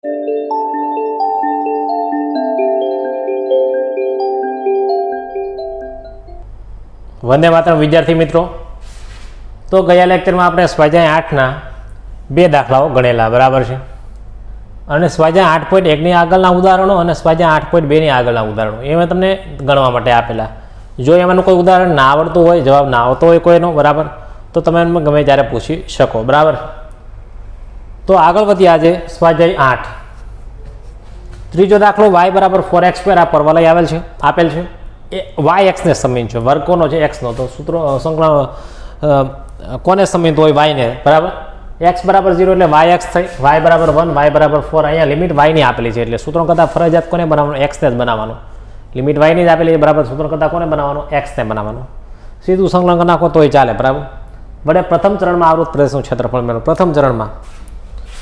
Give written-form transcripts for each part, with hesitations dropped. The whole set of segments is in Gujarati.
વંદે માતરમ વિદ્યાર્થી મિત્રો, તો ગયા લેક્ચરમાં આપણે સ્વાધ્યાય 8ના બે દાખલાઓ ગણેલા, બરાબર છે. અને સ્વાધ્યાય 8.1ની આગળના ઉદાહરણો અને સ્વાધ્યાય 8.2ની આગળના ઉદાહરણો એ મેં તમને ગણવા માટે આપેલા. જો એમાંનું કોઈ ઉદાહરણ ના આવડતું હોય, જવાબ ના આવતો હોય કોઈનો, બરાબર, તો તમે ગમે ત્યારે પૂછી શકો, બરાબર. તો આગળ વધીએ. આજે સ્વાધ્યાય 8 ત્રીજો દાખલો y બરાબર 4x² આ પરવલય આપેલ છે. એ વાય એક્સને સમીન છે. વર્ગ કોનો છે? એક્સનો. તો સૂત્રો સંકલન કોને સમીન હોય? વાયને, બરાબર. એક્સ બરાબર 0 એટલે વાય એક્સ થઈ, વાય બરાબર 1, વાય બરાબર 4. અહીંયા લિમિટ વાયની આપેલી છે એટલે સૂત્રો કરતાં ફરજિયાત કોને બનાવવાનું? એક્સને જ બનાવવાનું. લિમિટ વાયની જ આપેલી છે, બરાબર. સૂત્ર કરતાં કોને બનાવવાનું? એક્સને બનાવવાનું. સીધું સંકલન કરી નાખો તોય ચાલે, બરાબર. વડે પ્રથમ ચરણમાં આવૃત પ્રદેશનું ક્ષેત્રફળ મેળવો. પ્રથમ ચરણમાં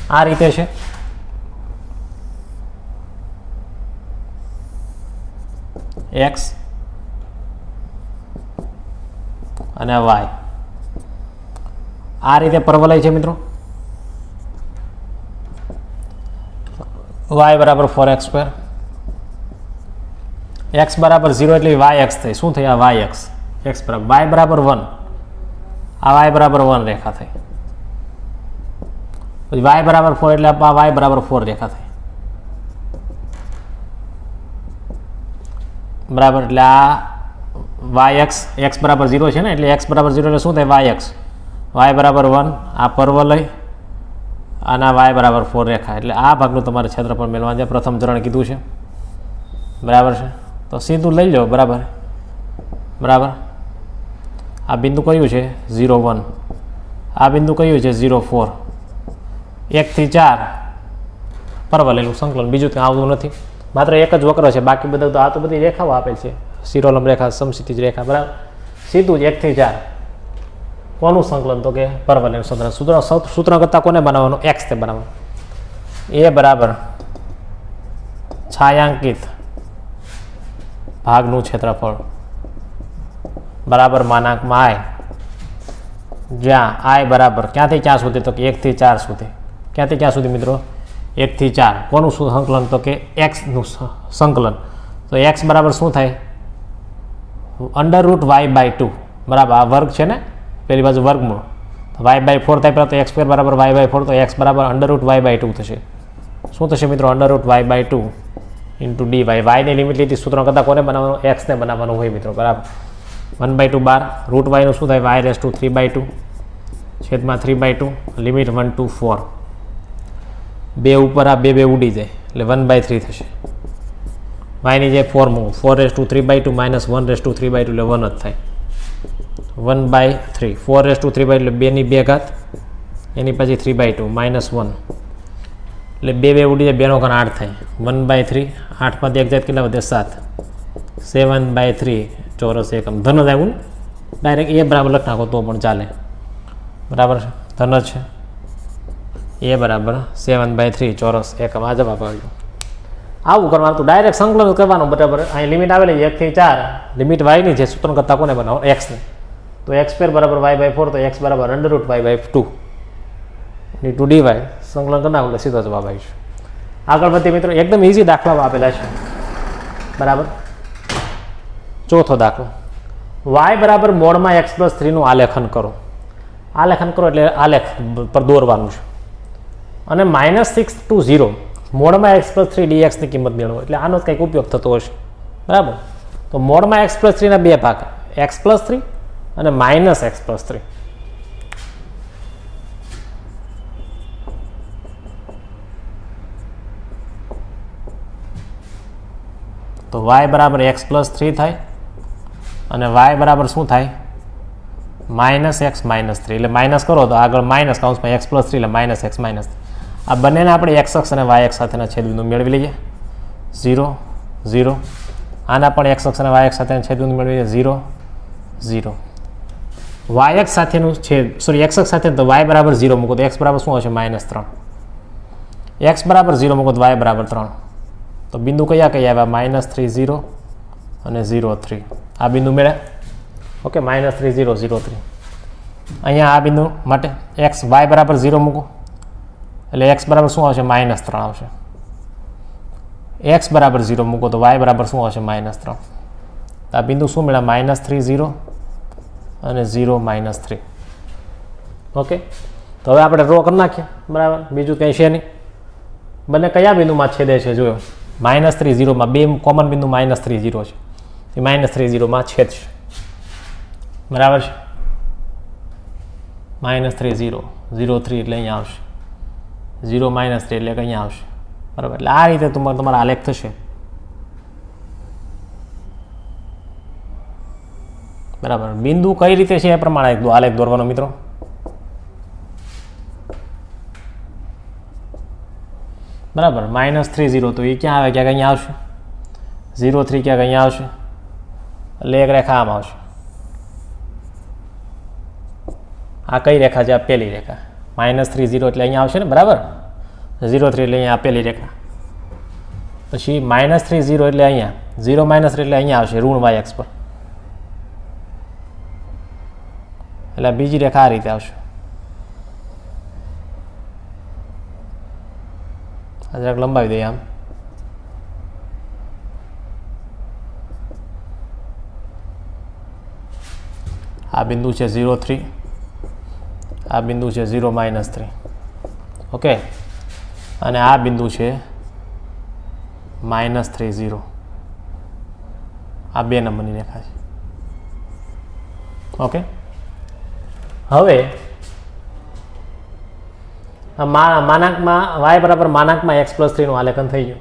આ રીતે છે. એક્સ અને વાય આ રીતે પરવલય છે મિત્રો. y બરાબર 4x², x બરાબર 0 એટલે વાય એક્સ થઈ. શું થઈ? આ વાય એક્સ. એક્સ બરાબર y બરાબર 1, આ y બરાબર 1 રેખા થઈ. પછી y બરાબર 4 એટલે આ y બરાબર 4 રેખા થઈ, બરાબર. એટલે આ વાય એક્સ, એક્સ બરાબર 0 છે ને, એટલે એક્સ બરાબર 0 એટલે શું થાય? Y x. વાય બરાબર 1, આ પરવલય, અને વાય બરાબર 4 રેખા. એટલે આ ભાગનું તમારે ક્ષેત્રફળ મેળવવાનું છે. પ્રથમ ચરણ કીધું છે, બરાબર છે. તો સીધું લઈ લો, બરાબર, બરાબર. આ બિંદુ કયું છે? 0, 1. આ બિંદુ કયું છે? 0, 4. 1 થી 4 પરવલયનું સંકલન. બીજું કંઈ આવતું નથી, માત્ર એક જ વક્ર છે. બાકી બધા તો આ તો બધી રેખાઓ આપેલ છે. શિરોલંબ રેખા, સમક્ષિતિજ રેખા, બરાબર. સીધું જ 1 થી 4 કોનું સંકલન? તો કે પરવલયનું સંકલન. સૂત્ર કરતાં કોને બનાવવાનું? એક્સને બનાવવાનું. એ બરાબર છાયાંકિત ભાગનું ક્ષેત્રફળ બરાબર માનાંકમાં આય, જ્યાં આય બરાબર ક્યાંથી ક્યાં સુધી? તો કે 1 થી 4 સુધી. ક્યાંથી ક્યાં સુધી મિત્રો? 1 થી 4. કોનું સંકલન? તો કે એક્સનું સંકલન. તો એક્સ બરાબર શું થાય? √y/2, બરાબર. આ વર્ગ છે ને, પેલી બાજુ વર્ગમૂળ. તો y/4 થાય. પહેલાં તો x² બરાબર y/4, તો x બરાબર √y/2 થશે. શું થશે મિત્રો? √y/2 into dy. વાયની લિમિટ લીધી, સૂત્ર કરતાં કોને બનાવવાનું? એક્સને બનાવવાનું હોય મિત્રો, બરાબર. 1/2 12. √y નું શું થાય? y⁻³ છેદમાં 3/2. Limit 1 to 4. 2 ઉપર આ 2 ઉડી જાય એટલે 1/3 થશે. વાયની જે 4 મૂકો, 4⁵3/2 -1⁵3/2 એટલે 1 જ થાય. 1/3. 4⁵3/2 એટલે 2ની 2 ઘાત, એની પછી 3/2 -1 એટલે 2 ઉડી જાય, 2 નો ઘન 8 થાય. 1/3. 8માંથી 1 જાય કેટલા વધે? 7. 7/3 ચોરસ એકમ. ધન જ આવ્યું ને, ડાયરેક્ટ એ બરાબર લખ નાખો તો પણ ચાલે, બરાબર છે. ધન જ છે. એ બરાબર 7/3 ચોરસ એકમ. આ જવાબ આવ્યો. આવું કરવાનું તો ડાયરેક્ટ સંકલન કરવાનું, બરાબર. અહીં લિમિટ આવેલી 1 થી 4. લિમિટ વાયની છે, સૂત્ર કરતાં કોને બનાવો? એક્સને. તો x² બરાબર y/4, તો x બરાબર √y/2 ઇન્ટુ dy. સંકલન કરી નાખો એટલે સીધો જવાબ આવી છે. આગળ વધીએ મિત્રો. એકદમ ઇઝી દાખલાઓ આપેલા છે, બરાબર. ચોથો દાખલો, y બરાબર મોડમાં x+3 નું આલેખન કરો. આલેખન કરો એટલે આલેખ પર દોરવાનું છે. અને -6 to 0 મોડમાં x+3 dx ની કિંમત મેળવો. એટલે આનો કંઈક ઉપયોગ થતો હશે, બરાબર. તો મોડમાં x+3 ના બે ભાગ, x+3 અને -x+3. તો y બરાબર x+3 થાય અને y બરાબર શું થાય? -x -3. એટલે માઇનસ કરો તો આગળ માઇનસ કૌંસમાં x+3 એટલે -x -3. આ બંનેને આપણે x અક્ષ અને y અક્ષ સાથેના છેદબિંદુ મેળવી લઈએ. 0 0. આના પણ x અક્ષ અને y અક્ષ સાથેના છેદબિંદુ મેળવી લઈએ. 0 0. y અક્ષ સાથેનું x અક્ષ સાથે તો y બરાબર 0 મૂકો તો x બરાબર શું હશે? -3. x બરાબર 0 મૂકો તો y બરાબર 3. તો બિંદુ કયા કયા આવ્યા? -3 0 અને 0 3. આ બિંદુ મેળ્યા. ઓકે, -3 0 0 3. અહીંયા આ બિંદુ માટે y બરાબર 0 મૂકો એટલે x બરાબર શું આવશે? -3 આવશે. एक्स बराबर 0 मूको तो वाय बराबर शू हे -3। तो आ बिंदु शू मिला -3 0 और 0 -3। ओके तो हवे आपणे ड्रो कर नाखीए बराबर, बीजू कई छे नहीं। बने कया बिंदु में छेदे छे जो -3 0 में बे कॉमन बिंदु -3 0 है, -3 0 में छेदशे बराबर है। -3 0 0 3 એટલે અહીંયા આવશે, 0 -3 એટલે અહીંયા આવશે બરાબર। એટલે આ રીતે તમારા આલેખ થશે બરાબર। બિંદુ કઈ રીતે છે એ પ્રમાણે આલેખ દોરવાનો મિત્રો। बराबर -3 0 तो ये क्या आवे, क्या अहीं आवशे, 0 3 क्या अहीं आवशे એટલે एक रेखा आम आवशे। आ कई रेखा है, आ पहली रेखा -3 0 એટલે अहीं आवशे ने बराबर, 0 3 એટલે अहीं आ पहली रेखा, पछी -3 0 એટલે अहीं 0 -3 એટલે अहीं आवशे ऋण y अक्ष पर, એટલે बीजी रेखा आ रीते आवशे। जरा लंबाई दे आम, आ बिंदु है 0 3, आ बिंदु है 0 -3। ओके अने आ बिंदु है -3 0, आ 2 नंबरनी रेखा है। ओके हवे मानांक में y बराबर मानांक में x+3 आलेखन थी गयु।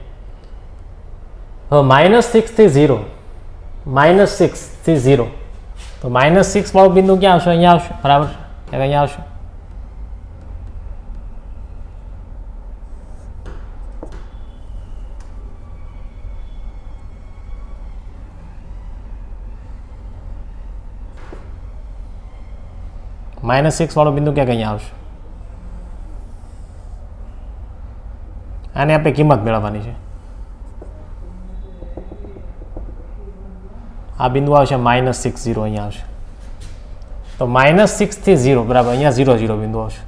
हम -6 थी 0, -6 थी 0 तो -6 वाळो बिंदु क्या आवशे, अहींया आवशे बराबर, अहींया आवशे। -6 वाळो बिंदु क्या अहींया आवशे। आने आपणे किंमत मेळववानी छे। आ बिंदु आवशे -6 0 अहींया आवशे तो -6 थी 0 बराबर, अहींया 0 0 बिंदु आवशे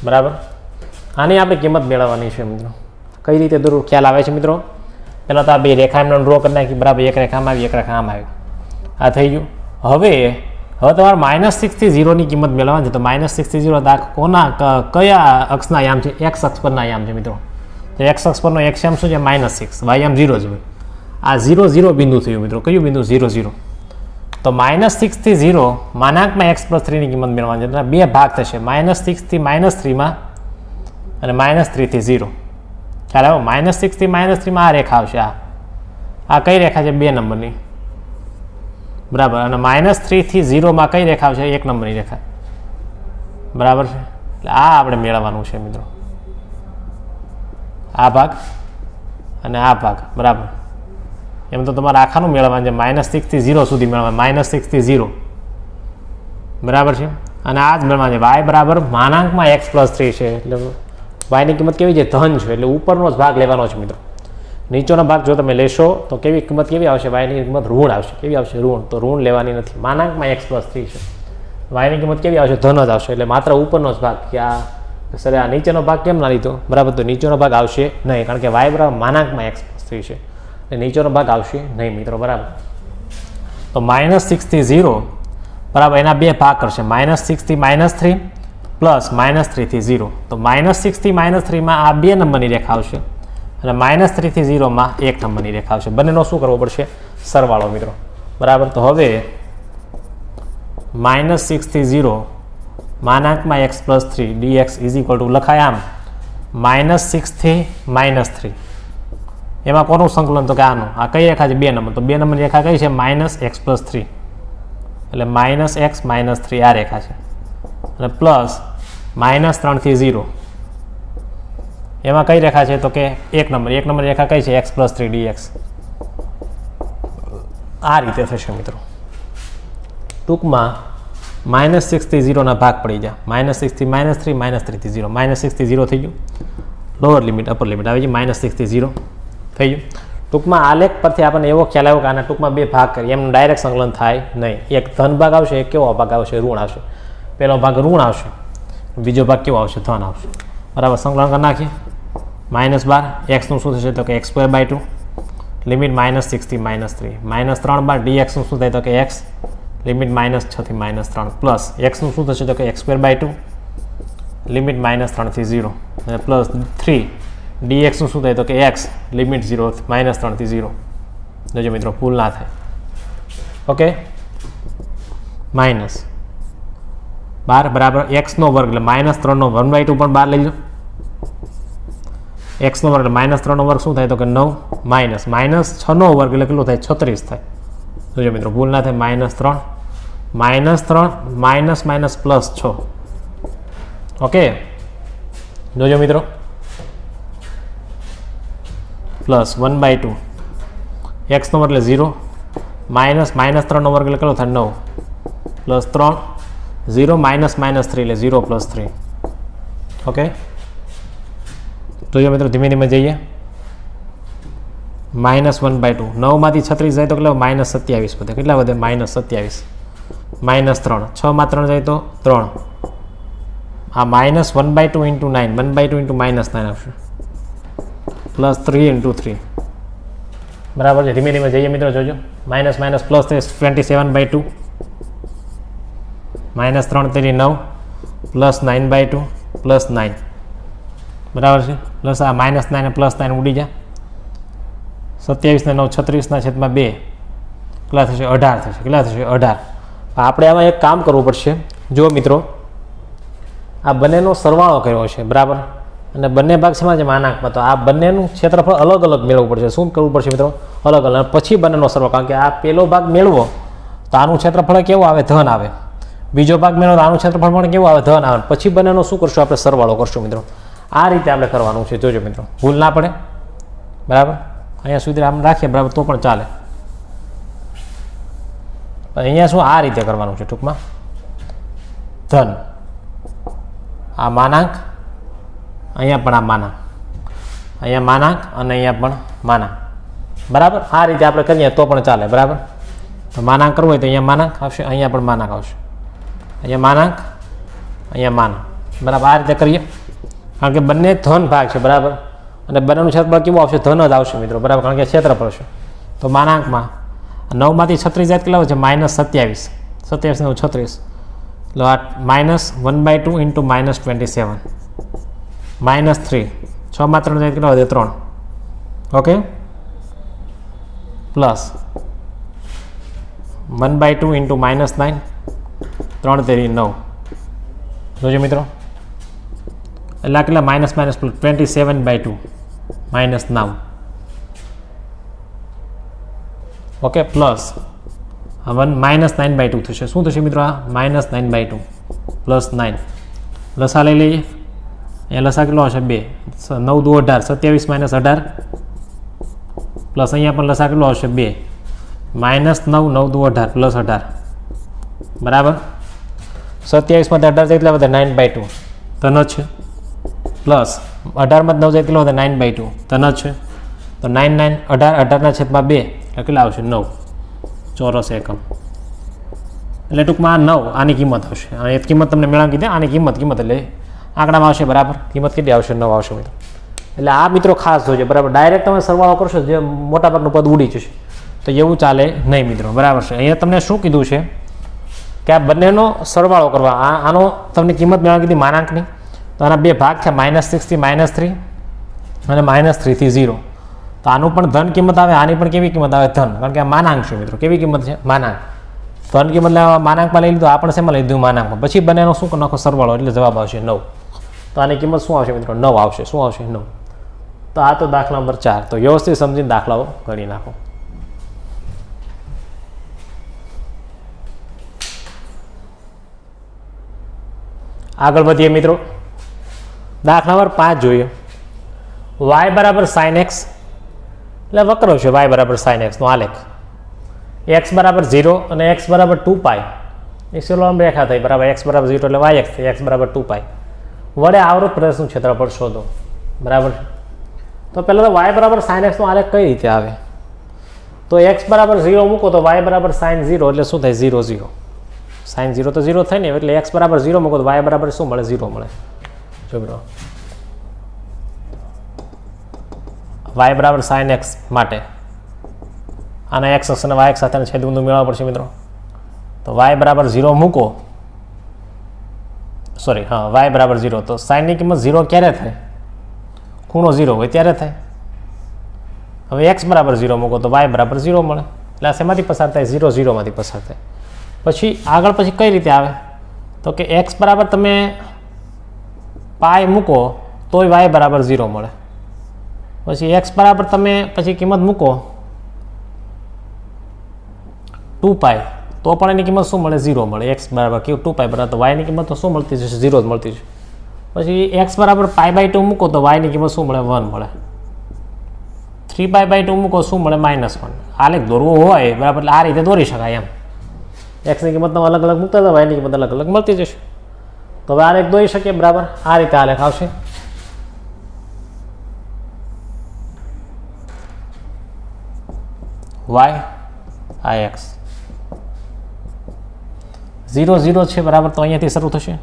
बराबर। आनी आपणे किंमत मेळववानी छे मित्रों। कई रीते दोरવું ख्याल आवे छे मित्रों। पहला तो आ बे रेखा एमने ड्रो करी नाखी बराबर, एक रेखा आम आवी एक रेखा आम आवी, आ थई गयुं। हवे तमारे -6 थी 0 की किंमत मेळववानी छे तो -6 थी 0 कोना कया अक्षना आयाम छे, एक्स अक्ष परना आयाम छे मित्रों। तो एक्स अक्ष परनो एक्स आयाम शुं छे -6, वाय आयाम 0 ज होय। आ 0 0 बिंदु थयुं मित्रों। कयुं बिंदु 0 0 तो -6 थी 0 मानांक में x+3 की किंमत मेळववानी छे। बे भाग थशे, -6 थी -3 में अने -3 थी 0। ख्याल आव्यो। -6 थी -3 में आ रेखा आवशे, आ कई रेखा छे 2 नंबरनी बराबर, और -3 थी 0 में कई रेखा है, 1 नंबर की रेखा बराबर है। आ आपणे मेळववानुं छे मित्रों, आ भाग अने आ भाग बराबर। एम तो तमारे आखानुं मेळववानुं छे, -6 थी 0 सुधी मेळववानुं, -6 थी 0 बराबर है। अने आ ज मेळववानुं छे y बराबर मानांक में x+3 छे, एटले y ની કિંમત કેવી છે, ધન છે, એટલે ઉપરનો જ ભાગ લેવાનો છે મિત્રો। નીચેનો ભાગ જો તમે લેશો તો કેવી કિંમત કેવી આવશે, y ની કિંમત ઋણ આવશે। કેવી આવશે, ઋણ। તો ઋણ લેવાની નથી, માનાંકમાં x+3 છે, y ની કિંમત કેવી આવશે, ધન જ આવશે। એટલે માત્ર ઉપરનો જ ભાગ, કે આ સર આ નીચેનો ભાગ કેમ ના લીધો બરાબર, તો નીચેનો ભાગ આવશે નહીં, કારણ કે y બરાબર માનાંકમાં x+3 છે, એટલે નીચેનો ભાગ આવશે નહીં મિત્રો બરાબર। તો -6 થી 0 બરાબર એના બે ભાગ કરશે, -6 થી -3 પ્લસ -3 થી 0। તો -6 થી -3 માં આ 2 નંબરની રેખા આવશે અને -3 થી 0 માં 1 નંબરની રેખા આવશે। બંનેનો શું કરવો પડશે, સરવાળો મિત્રો બરાબર। તો હવે -6 થી 0 માનાંકમાં x+3 dx is equal to લખાય આમ -6 થી -3। એમાં કોનું સંકલન, તો કે આનું। આ કઈ રેખા છે, 2 નંબર, તો 2 નંબરની રેખા કઈ છે, -x+3 એટલે -x -3 આ રેખા છે, અને પ્લસ -3 થી 0 એમાં કઈ રેખા છે, તો કે 1 નંબર રેખા કઈ છે, x+3 dx। આ રીતે થશે મિત્રો। ટૂંકમાં -6 થી 0 ના ભાગ પડી જાય, -6 થી -3 -3 થી 0, -6 થી 0 થઈ ગયું, લોઅર લિમિટ અપર લિમિટ આવી ગઈ, -6 થી 0 થઈ ગયું। ટૂંકમાં આલેખ પરથી આપણને એવો ખ્યાલ આવ્યો કે આના ટૂંકમાં બે ભાગ કરીએ, એમનું ડાયરેક્ટ સંકલન થાય નહીં। એક ધન ભાગ આવશે, એક કેવો ભાગ આવશે, ઋણ આવશે। પહેલો ભાગ ઋણ આવશે, બીજો ભાગ કેવો આવશે, ધન આવશે બરાબર। સંકલન કરી નાખીએ, -12 एक्सનું શું થશે તો કે x²/2 લિમિટ -6 થી -3 -3 dxનું શું થાય તો કે x લિમિટ -6 થી -3 પ્લસ એક્સનું શું થશે તો કે x²/2 લિમિટ -3 થી 0 અને પ્લસ 3 dxનું શું થાય તો કે x લિમિટ 3 થી 0 જોજો મિત્રો ભૂલ ના થાય. ઓકે -12 બરાબર એક્સનો વર્ગ એટલે -3નો 1/2 પણ બહાર લઈ લો. એક્સનો વર્ગ એટલે -3નો વર્ગ શું થાય તો કે 9 -6નો વર્ગ એટલે કેટલું થાય 36 થાય. જોજો મિત્રો ભૂલ ના થાય. -3 -6 ઓકે જોજો મિત્રો પ્લસ 1/2 એક્સનો વર્ગ એટલે 0 -3નો વર્ગ એટલે કેટલો થાય 9 પ્લસ 3 0 -3 એટલે 0 + 3. ઓકે જોજો મિત્રો ધીમે ધીમે જઈએ. -1/2 9માંથી 36 જાય તો કેટલા -27 વધે. કેટલા વધે -27 -3 6માં 3 જાય તો 3 આ -1/2 × 9 1/2 × -9 આવશે પ્લસ 3 × 3 બરાબર છે. ધીમે ધીમે જઈએ મિત્રો જોજો. માઇનસ પ્લસ 27/2 -3 તેરી 9 પ્લસ 9/2 પ્લસ 9 બરાબર છે. પ્લસ આ -9 પ્લસ 9 ઉડી જાય. 27 ને 9 36/2 કેટલા થશે 18 થશે. કેટલા થશે 18. આપણે આમાં એક કામ કરવું પડશે. જો મિત્રો આ બંનેનો સરવાળો કર્યો છે બરાબર અને બંને ભાગ છે જે માનાંકમાં તો આ બંનેનું ક્ષેત્રફળ અલગ અલગ મેળવવું પડશે. શું કરવું પડશે મિત્રો અલગ અલગ પછી બંનેનો સરવાળો. કારણ કે આ પહેલો ભાગ મેળવો તો આનું ક્ષેત્રફળ કેવું આવે ધન આવે. બીજો ભાગ મેળવો તો આનું ક્ષેત્રફળ પણ કેવું આવે ધન આવે. પછી બંનેનો શું કરશું આપણે સરવાળો કરશું મિત્રો. આ રીતે આપણે કરવાનું છે. જોજો મિત્રો ભૂલ ના પડે બરાબર. અહીંયા સુધી આમ રાખીએ બરાબર તો પણ ચાલે. અહીંયા શું આ રીતે કરવાનું છે ટૂંકમાં. ધન આ માનાંક અહીંયા પણ આ માનાંક અહીંયા માનાંક અને અહીંયા પણ માનાંક બરાબર. આ રીતે આપણે કરીએ તો પણ ચાલે બરાબર. તો માનાંક કરવું હોય તો અહીંયા માનાંક આવશે અહીંયા પણ માનાંક આવશે. અહીંયા માનાંક અહીંયા માનાંક બરાબર. આ રીતે કરીએ કારણ કે બંને ધન ભાગ છે બરાબર અને બંનેનું ક્ષેત્રફળ કેવું આવશે ધન જ આવશે મિત્રો બરાબર કારણ કે ક્ષેત્રફળ છે. તો માનાંકમાં 9માંથી 36 જાય કેટલા છે -27 27 ને 36 એટલે આ -1/2 × -27 -3 6માં 3 જાય કેટલા વધે 3 ઓકે પ્લસ 1/2 × -9 3 તેરી 9 જોજો મિત્રો એટલે આ કેટલા -27/2 -9 ઓકે પ્લસ -9/2 થશે. શું થશે મિત્રો આ -9/2 પ્લસ 9 લસા લઈ લઈએ. અહીંયા લસા કેટલો હશે 2 9 × 2 = 18 27 - 18 પ્લસ અહીંયા પણ લસા કેટલો હશે 2 -9 9 × 2 = 18 પ્લસ 18 બરાબર. 27 માંથી 18 જાય એટલા વધે 9/2 ધન જ છે પ્લસ 18 માંથી 9 જાય કેટલો વધે 9/2 ધન જ છે. તો 9 9 18 18/2 એટલે કેટલા આવશે 9 ચોરસ એકમ. એટલે ટૂંકમાં આ 9 આની કિંમત આવશે. અને એ કિંમત તમને મેળવી કીધી આની કિંમત એટલે આંકડામાં આવશે બરાબર. કિંમત કેટલી આવશે 9 આવશે મિત્રો. એટલે આ મિત્રો ખાસ જોજો બરાબર. ડાયરેક્ટ તમે સરવાળો કરશો જે મોટાભાગનું પદ ઉડી જશે તો એવું ચાલે નહીં મિત્રો બરાબર છે. અહીંયા તમને શું કીધું છે કે આ બંનેનો સરવાળો કરવા. આનો તમને કિંમત મેળવી કીધી માનાંકની. તો આના બે ભાગ છે -6 થી -3 અને -3 થી 0. તો આનું પણ ધન કિંમત આવે આની પણ કેવી કિંમત આવે ધન. કારણ કે આ માનાંક છે મિત્રો. કેવી કિંમત છે માનાંક. ધન કિંમત માનાંકમાં લઈ લીધું આ પણ શેમાં લઈ લીધું માનાંકમાં. પછી બંનેનો શું નાખો સરવાળો એટલે જવાબ આવશે 9. તો આની કિંમત શું આવશે મિત્રો 9 આવશે. શું આવશે 9. તો આ તો દાખલા નંબર 4. તો વ્યવસ્થિત સમજીને દાખલાઓ ગણી નાખો. આગળ વધીએ મિત્રો. દાખલા નંબર 5 જોઈએ. y બરાબર sin x એટલે વક્ર છે y બરાબર sin x નો આલેખ. x બરાબર 0 અને x બરાબર 2π એક સરળ રેખા થઈ બરાબર. x બરાબર 0 એટલે yx થઈ. x બરાબર 2π વડે આવૃત પ્રદેશનું ક્ષેત્રફળ શોધો બરાબર. તો પહેલાં તો y બરાબર sin x નો આલેખ કઈ રીતે આવે. તો x બરાબર 0 મૂકો તો y બરાબર sin 0 એટલે શું થાય 0 0 sin 0 તો 0 થાય ને એટલે x બરાબર 0 મૂકો તો y બરાબર શું મળે 0 મળે. જો મિત્રો વાય બરાબર સાઇન એક્સ માટે આના એક્સ અક્ષ અને વાય અક્ષ સાથેના છેદબિંદુ મેળવવા પડશે મિત્રો. તો વાય બરાબર 0 મૂકો, સોરી હા વાય બરાબર 0. તો સાઇનની કિંમત 0 ક્યારે થાય? ખૂણો 0 હોય ત્યારે થાય. હવે એક્સ બરાબર 0 મૂકો તો વાય બરાબર 0 મળે. એટલે આ શેમાંથી પસાર થાય? 0 0 માંથી પસાર થાય. પછી આગળ પછી કઈ રીતે આવે? તો કે એક્સ બરાબર તમે પાય મૂકો તોય વાય બરાબર 0 મળે. પછી એક્સ બરાબર તમે પછી કિંમત મૂકો 2π તો પણ એની કિંમત શું મળે? 0 મળે. એક્સ બરાબર 2π બરાબર તો વાયની કિંમત તો શું મળતી જશે? 0 જ મળતી છે. પછી એક્સ બરાબર π/2 મૂકો તો વાયની કિંમત શું મળે? 1 મળે. 3π/2 મૂકો શું મળે? -1. આલેખ દોરવો હોય બરાબર એટલે આ રીતે દોરી શકાય એમ. એક્સની કિંમત તમે અલગ અલગ મૂકતા હતા, વાયની કિંમત અલગ અલગ મળતી જશે. તો હવે આલેખ દોરી શકીએ બરાબર. આ રીતે આલેખ આવશે. વાય આ એક્સ 0 0 છે બરાબર. તો અહીંયાથી શરૂ થશે.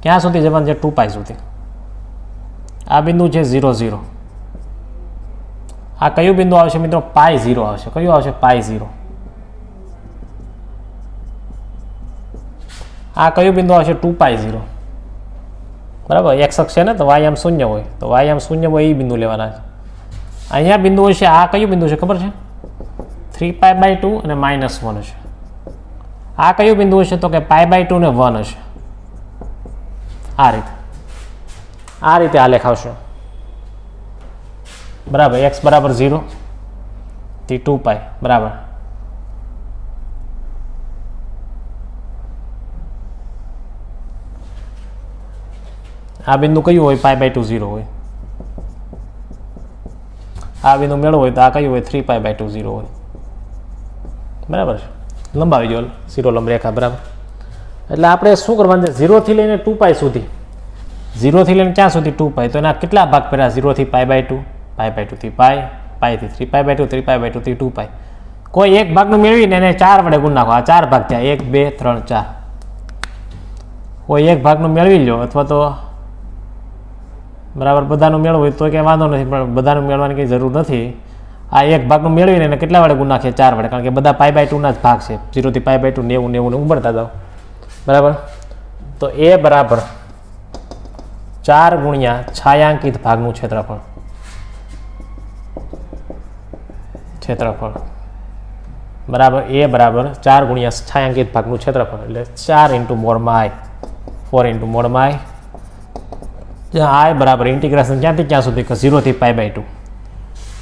ક્યાં સુધી જવાનું છે? 2π સુધી. આ બિંદુ છે 0 0. આ કયું બિંદુ આવશે મિત્રો? π0 આવશે. કયું આવશે? π0. આ કયું બિંદુ આવશે? 2π0 બરાબર. એક્સ અક્ષ છે ને તો વાય આમ 0 હોય તો વાય આમ 0 હોય એ બિંદુ લેવાના છે. અહીંયા બિંદુ હશે. આ કયું બિંદુ છે ખબર છે? 3π/2 અને -1 હશે. આ કયું બિંદુ હશે? તો કે π/2 ને 1 હશે. આ રીતે આલેખ આવશે બરાબર. એક્સ બરાબર 0 થી 2π બરાબર. આ બિંદુ કયું હોય? π/2 0 હોય. આ બિંદુ મેળવો હોય તો આ કયું હોય? 3π/2 0 હોય બરાબર છે. લંબાવી દો શિરો લંબ રેખા બરાબર. એટલે આપણે શું કરવાનું છે? 0 થી લઈને 2π સુધી. 0 થી લઈને ક્યાં સુધી? 2π. તો એના કેટલા ભાગ પડ્યા? 0 થી π/2, π/2 થી π, π થી 3π/2, 3π/2 થી 2π. કોઈ એક ભાગનું મેળવીને એને 4 વડે ગુણ નાખો. આ 4 ભાગ થયા. 1 2 3 4. કોઈ એક ભાગનું મેળવી લો અથવા તો બરાબર બધાનું મેળવું હોય તો કંઈ વાંધો નથી, પણ બધાનું મેળવવાની કંઈ જરૂર નથી. આ એક ભાગનું મેળવીને એને કેટલા વડે ગુણ નાખીએ? 4 વડે. કારણ કે બધા π/2 ના જ ભાગ છે. 0 થી π/2 90 90 ઉંબરતા જાઓ બરાબર. તો એ બરાબર 4 ગુણ્યા છાયાંકિત ભાગનું ક્ષેત્રફળ બરાબર. એ બરાબર 4 ગુણ્યા છાયાંકિત ભાગનું ક્ષેત્રફળ એટલે 4 × મોડમાં i 4 × મોડમાં i. જ્યાં i બરાબર ઇન્ટિગ્રેશન ક્યાંથી ક્યાં સુધી? 0 થી π/2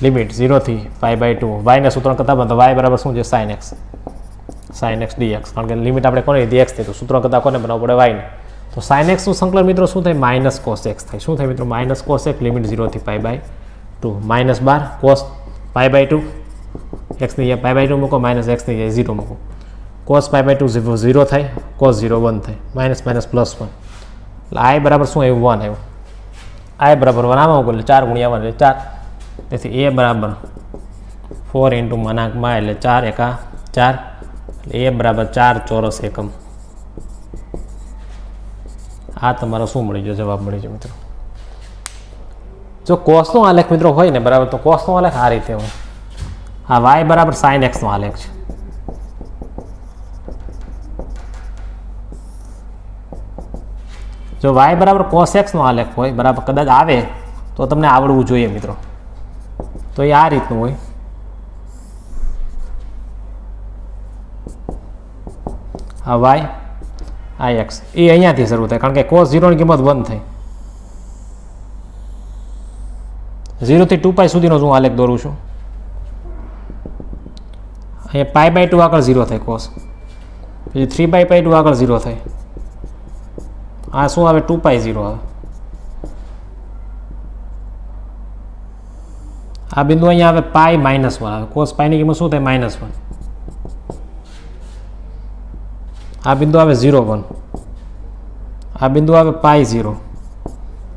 લિમિટ 0 થી π/2. વાયના સૂત્ર કરતા બંધ. વાય બરાબર શું છે? Sine x dx. કારણ કે લિમિટ આપણે કોને લીધી? એક્સ થઈ. તો સૂત્ર કરતા કોને બનાવવું પડે? વાયને. તો સાઇન એક્સનું સંકલન મિત્રો શું થાય? માઇનસ કોસ એક્સ થાય. શું થાય મિત્રો? માઇનસ કોસ એક્સ લિમિટ 0 થી π/2 -12 કોસ π/2 એક્સની જગ્યાએ π/2 મૂકો, માઇનસ એક્સની જગ્યાએ 0 મૂકો. કોસ π/2 0 થાય, કોસ 0 1 થાય, માઇનસ માઇનસ પ્લસ 1. એટલે આઈ બરાબર શું આવ્યું? 1 આવ્યું. આઈ બરાબર 1 આમાં મૂકો એટલે 4 ગુણ્યા 1 એટલે 4. તેથી એ બરાબર 4 × મનાકમાં એટલે 4 એકા 4 એટલે એ બરાબર 4 ચોરસ એકમ. આ તમારો શું મળી ગયો? જવાબ મળી ગયો મિત્રો. જો કોસનો આલેખ મિત્રો હોય ને બરાબર, તો કોસનો આલેખ આ રીતે હોય. આ વાય બરાબર સાઇન એક્સનો આલેખ છે. જો વાય બરાબર કોસ એક્સનો આલેખ હોય બરાબર, કદાચ આવે તો તમને આવડવું જોઈએ મિત્રો. તો એ આ રીતનું હોય. આ વાય આ એક્સ એ અહીંયાથી શરૂ થાય, કારણ કે કોસ 0 ની કિંમત 1 થાય. 0 થી 2π સુધીનો હું આલેખ દોરું છું. અહીંયા π/2 આગળ 0 થાય કોસ, પછી 3π/2 આગળ 0 થાય. આ શું આવે? 2π0 આવે. આ બિંદુ અહીંયા આવે π-1 આવે. કોસ પાઈની કિંમત શું થાય? -1. આ બિંદુ આવે 0 1. આ બિંદુ આવે π0.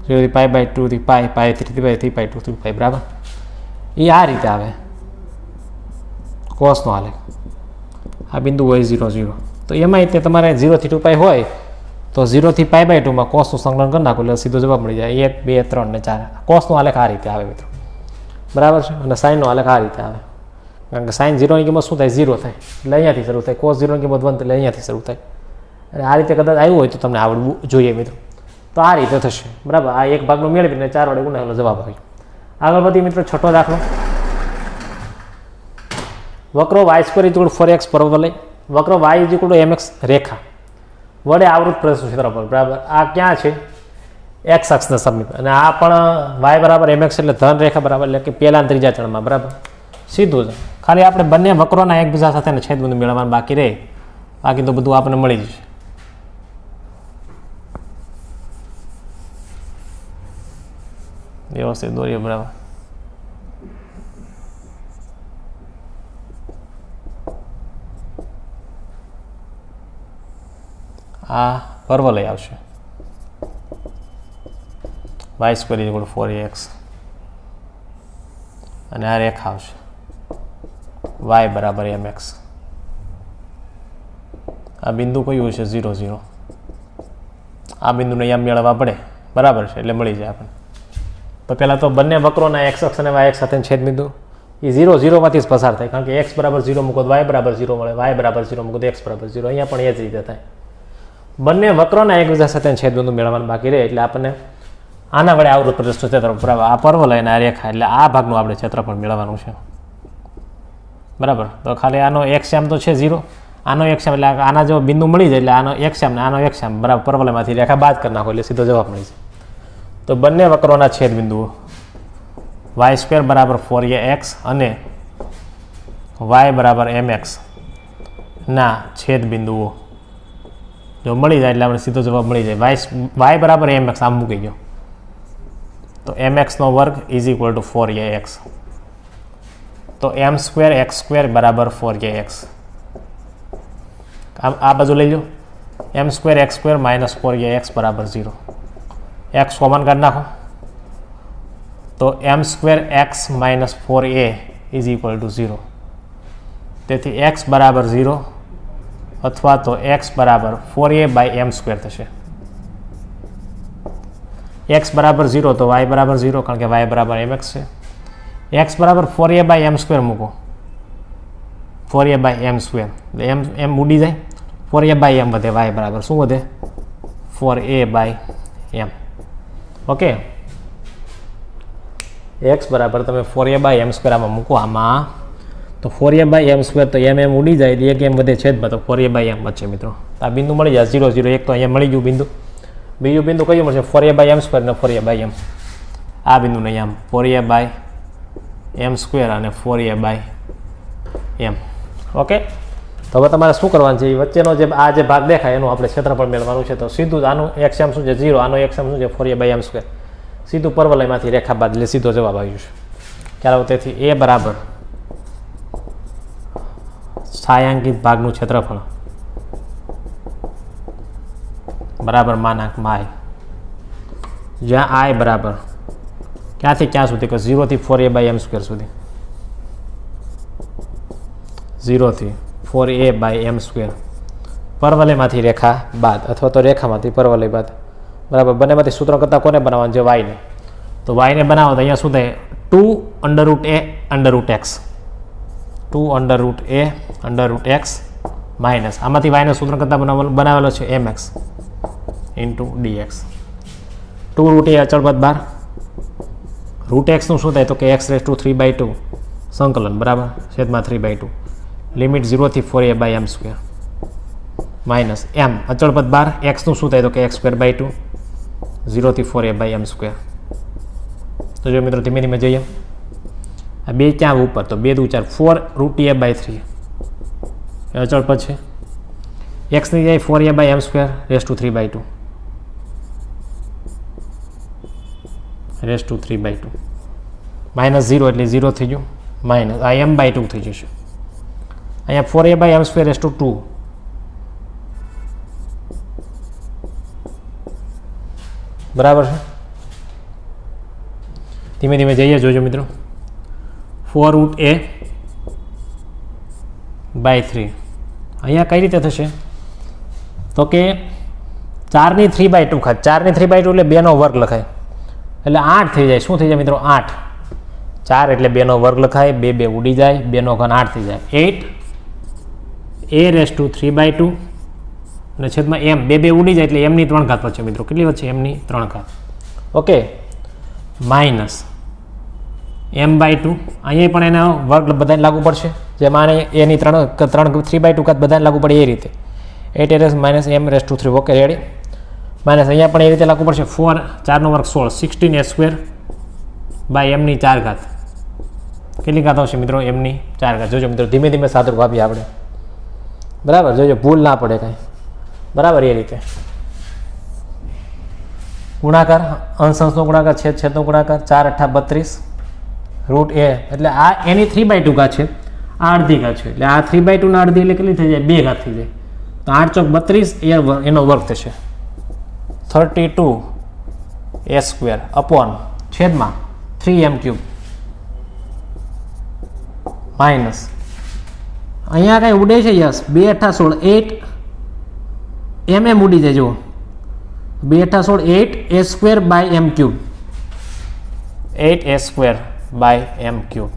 0 થી π/2 થી π, π3 થી 3π2 3π બરાબર. એ આ રીતે આવે કોસનો આલેખ. આ બિંદુ હોય 0 0. તો એમાં તે તમારે 0 થી 2π હોય તો 0 થી π/2 માં કોસનું સંકલન કરી નાખો એટલે સીધો જવાબ મળી જાય 1 2 3 ને 4. કોસનો આલેખ આ રીતે આવે મિત્રો, બરાબર છે. અને સાઇનનો આલેખ આ રીતે આવે, કારણ કે સાઇન 0 ની કિંમત શું થાય? 0 થાય, એટલે અહીંયાથી શરૂ થાય. કોસ 0 ની કિંમત 1 એટલે અહીંયાથી શરૂ થાય. અને આ રીતે કદાચ આવ્યું હોય તો તમને આવડવું જોઈએ મિત્રો. તો આ રીતે થશે, બરાબર. આ એક ભાગનું મેળવીને 4 વડે ગુણાવેલો જવાબ આવે. આગળ વધી મિત્રો, છઠ્ઠો દાખલો. વક્રો y² 4x પરવલય, વક્ર y mx રેખા વડે આવૃત પ્રદેશનું ક્ષેત્રફળ, બરાબર. આ ક્યાં છે? x અક્ષના સમીપ. અને આ પણ y બરાબર mx એટલે ધન રેખા, બરાબર, એટલે કે પહેલા અને ત્રીજા ચરણમાં, બરાબર. સીધું છે. ખાલી આપણે બંને વક્રોના એકબીજા સાથે છેદબિંદુ મેળવવાનું બાકી રહે, બાકી તો બધું આપણને મળી જશે. વ્યવસ્થિત દોરીએ, બરાબર. આ પરવલય આવશે y² 4ax અને આ રેખા આવશે y બરાબર mx. આ બિંદુ કયું છે? 0 0. આ બિંદુને અહીંયા મેળવવા પડે, બરાબર છે, એટલે મળી જાય આપણને. તો પહેલાં તો બંને વક્રોના x અક્ષ અને y અક્ષ સાથે છેદ બિંદુ એ 0 0 માંથી જ પસાર થાય, કારણ કે x બરાબર 0 મૂકો તો y બરાબર 0 મળે, y બરાબર 0 મૂકો તો x બરાબર 0. અહીંયા પણ એ જ રીતે થાય. બંને વક્રોના એકબીજા સાથે છેદ બિંદુ મેળવવાનું બાકી રહે, એટલે આપણને આના વડે આવૃત પ્રદેશનું ક્ષેત્રફળ, બરાબર. આ પરવલય અને આ રેખા, એટલે આ ભાગનું આપણે ક્ષેત્રફળ મેળવવાનું છે, બરાબર. તો ખાલી આનો x તો છે 0, આનો x એટલે આના જો બિંદુ મળી જાય એટલે આનો x ને આનો x, બરાબર. પરવલયમાંથી રેખા બાદ કરી નાખો એટલે સીધો જવાબ મળી જાય. તો બંને વક્રોના છેદ બિંદુઓ y² બરાબર 4ax અને y બરાબર mx ના છેદ બિંદુઓ જો મળી જાય એટલે આપણે સીધો જવાબ મળી જાય. y બરાબર mx આમ મૂકી ગયો તો mx² = 4ax. તો m² x² બરાબર 4ax. આ બાજુ લઈ લો, m² x² - 4ax બરાબર 0. x કોમન કાઢી નાખો તો m² x - 4a = 0. તેથી x બરાબર 0 અથવા તો x બરાબર 4a/m² થશે. x બરાબર 0 તો y બરાબર 0, કારણ કે y બરાબર mx છે. x બરાબર 4a/m² મૂકો, 4a/m², એટલે m ઉડી જાય, 4a/m વધે, y બરાબર શું વધે? 4a/m. ઓકે, x બરાબર તમે 4a/m² આમાં મૂકો, આમાં તો 4a/m² તો m ઉડી જાય એટલે એક m વધે છેદમાં, તો 4a/m વધશે મિત્રો. આ બિંદુ મળી જાય 0 0. એક તો અહીંયા મળી ગયું બિંદુ. બીજું બિંદુ કયું મળશે? 4a/m² ને 4a/m. આ બિંદુ નહીં, આમ 4a/m² અને 4a/m. ઓકે, તો હવે તમારે શું કરવાનું છે? વચ્ચેનો જે આ જે ભાગ દેખાય એનું આપણે ક્ષેત્રફળ મેળવવાનું છે. તો સીધું આનું x શું છે? 0. આનો x શું છે? 4a/m². સીધું પરવલયમાંથી રેખા બાદ એટલે સીધો જવાબ આવી જશે. ચાલો, તેથી a બરાબર છાयांकित ભાગનું ક્ષેત્રફળ બરાબર માનાંકમાં i, જ્યાં i બરાબર ક્યાંથી ક્યાં સુધી? 0 થી 4a/m² સુધી. 0 થી 4a/m². પરવલયમાંથી રેખા બાદ અથવા તો રેખામાંથી પરવલય બાદ, બરાબર. બંનેમાંથી સૂત્ર કરતાં કોને બનાવવાનું છે? y ને. તો y ને બનાવો તો અહીંયા શું થાય? 2√a √x, 2√a √x minus આમાંથી y નો સૂત્ર કરતાં બનાવેલો છે mx * dx. 2√a અચળ પદ બાર, √x નું શું થાય? તો કે x⁵3/2 સંકલન, બરાબર, છેદમાં 3/2 લિમિટ 0 થી 4a/m² માઇનસ m અચળ પદ બાર, x નું શું થાય? તો કે x²/2 0 થી 4a/m². તો જો મિત્રો ધીમે ધીમે જઈએ, આ બે ક્યાં ઉપર? તો 2 × 4 √a/3 એ અચળ પદ છે. x ની જાય 4a/m² ⁵3/2 માઇનસ 0 એટલે 0 થઈ ગયું, માઇનસ આ m/2 થઈ જશે. અહીંયા 4a/m² 2, બરાબર છે. ધીમે ધીમે જઈએ, જોજો મિત્રો. 4√a/3 અહીંયા કઈ રીતે થશે? તો કે 4ની 3/2 ખાત, 4ની 3/2 એટલે 2નો વર્ગ લખાય, એટલે 8 થઈ જાય. શું થઈ જાય મિત્રો? 8. 4 એટલે 2નો વર્ગ લખાય, 2 2 ઉડી જાય, 2નો ઘન 8 થઈ જાય. 8a^3/2 અને છેદમાં m, 2 2 ઉડી જાય એટલે m ની 3 ઘાત વચ્ચે મિત્રો. કેટલી વચ્ચે? m ની 3 ઘાત. Okay, minus m/2. અહીંયા પણ એનો વર્ગ બધાને લાગુ પડશે, જેમાં એની 3/2 ઘાત બધાને લાગુ પડે એ રીતે. 8a -m^3. Okay, ready. Minus અહીંયા પણ એ રીતે લાગુ પડશે. 4, 4નો વર્ગ 16, 16a² m ની 4 ઘાત. કેટલી ઘાત આવશે મિત્રો? m ની 4 ઘાત. જોજો મિત્રો, ધીમે ધીમે સાદુરૂપ આપીએ આપણે, બરાબર. જોજો ભૂલ ના પડે કાંઈ, બરાબર. એ રીતે ગુણાકાર, અંશ અંશનો ગુણાકાર, છેદ છેદનો ગુણાકાર. 4 × 8 = 32 √a, એટલે આ એની 3/2 ઘાત છે, આ અડધી ઘાત છે, એટલે આ 3/2 ના અડધી એટલે કેટલી થઈ જાય? 2 ઘાત થઈ જાય. તો 8 ચોક 32 એનો વર્ગ થશે. 32a² અપોન છેદમાં 3m³ માઇનસ અહીંયા કઈ ઉડે છે? યસ, 2 × 8 8 mm ઉડી જાય. જુઓ, 2 × 8 8a²/m³.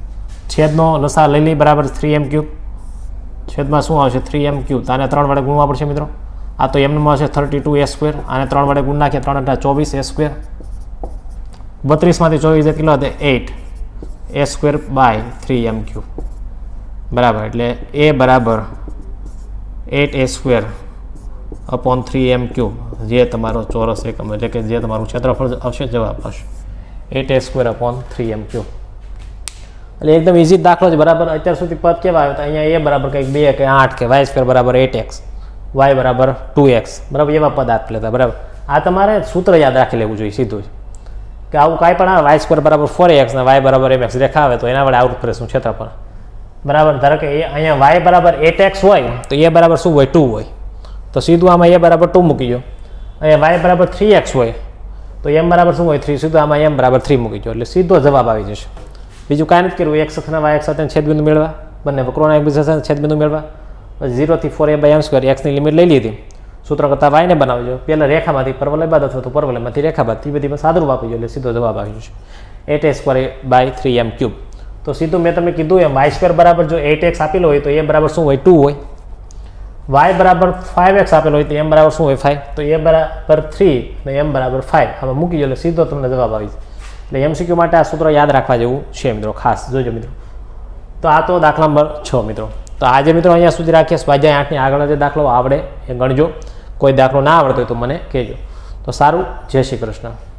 છેદનો લસા લઈ લઈ, બરાબર 3m³. છેદમાં શું આવશે? 3m³. આને 3 વડે ગુણવા પડશે મિત્રો. આ તો એમમાં હશે 32a². આને 3 વડે ગુણ નાખીએ, 3 × 24a². 32 માંથી 24 કેટલો હતો? 8a²/3m³, બરાબર. એટલે a બરાબર 8a² અપોન 3m³, જે તમારો ચોરસ એકમ એટલે કે જે તમારું ક્ષેત્રફળ આવશે, જવાબ આવશે 8a² અપોન 3m³. એટલે એકદમ ઇઝી દાખલો છે, બરાબર. અત્યાર સુધી પદ કેવા આવ્યો? અહીંયા a બરાબર કંઈક 2 કે 8 કે y² બરાબર 8x, y બરાબર 2x, બરાબર. એવા પદ આપી લેતા, બરાબર. આ તમારે સૂત્ર યાદ રાખી લેવું જોઈએ સીધું જ, કે આવું કાંઈ પણ આવે, y² બરાબર 4x ને y બરાબર mx રેખા આવે તો એના વડે આઉટ પ્રેસનું ક્ષેત્રફળ, બરાબર. ધારો કે અહીંયા y બરાબર 8x હોય તો a બરાબર શું હોય? 2 હોય. તો સીધું આમાં a બરાબર 2 મૂકી દો. અહીંયા y બરાબર 3x હોય તો m બરાબર શું હોય? 3. સીધું આમાં m બરાબર 3 મૂકી દો, એટલે સીધો જવાબ આવી જશે. બીજું કાંઈ નથી કરવું. x અક્ષના y અક્ષ સાથે છેદબિંદુ મેળવા, બંને વક્રોના એકબીજા સાથે છેદબિંદુ મેળવા. 0 થી 4a/m², x ની લિમિટ લઈ લીધી. સૂત્ર કરતાં y ને બનાવજો. પહેલાં રેખામાંથી પરવલય બાદ અથવા તો પરવલયમાંથી રેખા બાદ, એ બધી સાદુરૂપ આપી દો, એટલે સીધો જવાબ આવી જશે 8a²/3m³. તો સીધું મેં તમને કીધું એમ, y² બરાબર જો 8x આપેલો હોય તો a બરાબર શું હોય? 2 હોય. y બરાબર 5x આપેલો હોય તો m બરાબર શું હોય? 5. તો a બરાબર 3 અને m બરાબર 5. આમાં મૂકી દો એટલે સીધો તમને જવાબ આવી જાય. એટલે MCQ માટે આ સૂત્ર યાદ રાખવા જેવું છે મિત્રો, ખાસ જોજો મિત્રો. તો આ તો દાખલા નંબર 6 મિત્રો. તો આજે મિત્રો અહીંયા સુધી રાખીએ. સ્વાધ્યાય 8ની આગળ જે દાખલો આવડે એ ગણજો. કોઈ દાખલો ના આવડતો હોય તો મને કહેજો. તો સારું, જય શ્રી કૃષ્ણ.